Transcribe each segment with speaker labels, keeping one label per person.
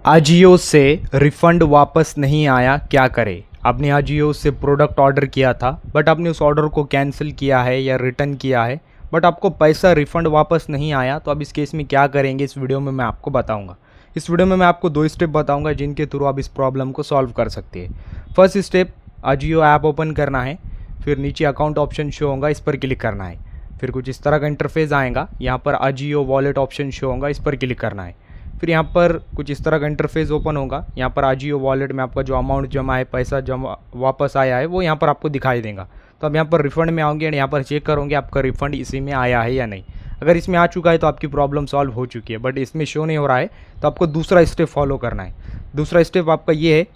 Speaker 1: आजियो से रिफ़ंड वापस नहीं आया, क्या करें। आपने आजियो से प्रोडक्ट ऑर्डर किया था बट आपने उस ऑर्डर को कैंसिल किया है या रिटर्न किया है बट आपको पैसा रिफ़ंड वापस नहीं आया, तो अब इस केस में क्या करेंगे इस वीडियो में मैं आपको बताऊंगा। इस वीडियो में मैं आपको 2 स्टेप बताऊंगा जिनके थ्रू आप इस प्रॉब्लम को सॉल्व कर सकते हैं। First step, Ajio app open करना है, फिर नीचे अकाउंट ऑप्शन शो होगा, इस पर क्लिक करना है। फिर कुछ इस तरह का इंटरफेस आएगा, यहाँ पर आजियो वॉलेट ऑप्शन शो होगा, इस पर क्लिक करना है। फिर यहाँ पर कुछ इस तरह का इंटरफेस ओपन होगा, यहाँ पर आजियो वॉलेट में आपका जो अमाउंट जमा है, पैसा जमा वापस आया है, वो यहाँ पर आपको दिखाई देगा। तो अब यहाँ पर रिफ़ंड में आओगे एंड यहाँ पर चेक करोगे आपका रिफ़ंड इसी में आया है या नहीं। अगर इसमें आ चुका है तो आपकी प्रॉब्लम सॉल्व हो चुकी है, बट इसमें शो नहीं हो रहा है तो आपको दूसरा स्टेप फॉलो करना है। दूसरा स्टेप आपका ये है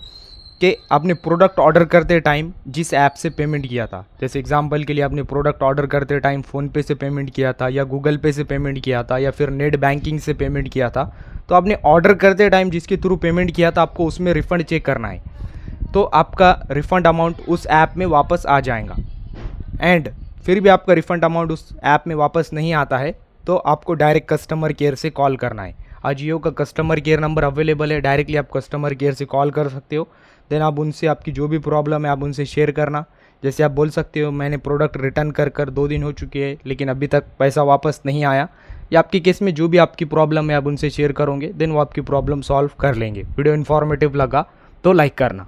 Speaker 1: कि आपने प्रोडक्ट ऑर्डर करते टाइम जिस ऐप से पेमेंट किया था, जैसे एग्जांपल के लिए आपने प्रोडक्ट ऑर्डर करते टाइम फ़ोनपे से पेमेंट किया था या गूगल पे से पेमेंट किया था या फिर नेट बैंकिंग से पेमेंट किया था, तो आपने ऑर्डर करते टाइम जिसके थ्रू पेमेंट किया था आपको उसमें रिफ़ंड चेक करना है। तो आपका रिफ़ंड अमाउंट उस ऐप में वापस आ जाएगा। एंड फिर भी आपका रिफ़ंड अमाउंट उस ऐप में वापस नहीं आता है तो आपको डायरेक्ट कस्टमर केयर से कॉल करना है। आजियो का कस्टमर केयर नंबर अवेलेबल है, डायरेक्टली आप कस्टमर केयर से कॉल कर सकते हो। देन आप उनसे आपकी जो भी प्रॉब्लम है आप उनसे शेयर करना। जैसे आप बोल सकते हो मैंने प्रोडक्ट रिटर्न कर 2 दिन हो चुके हैं लेकिन अभी तक पैसा वापस नहीं आया, या आपके केस में जो भी आपकी प्रॉब्लम है आप उनसे शेयर करोगे, देन वो आपकी प्रॉब्लम सॉल्व कर लेंगे। वीडियो इन्फॉर्मेटिव लगा तो लाइक करना।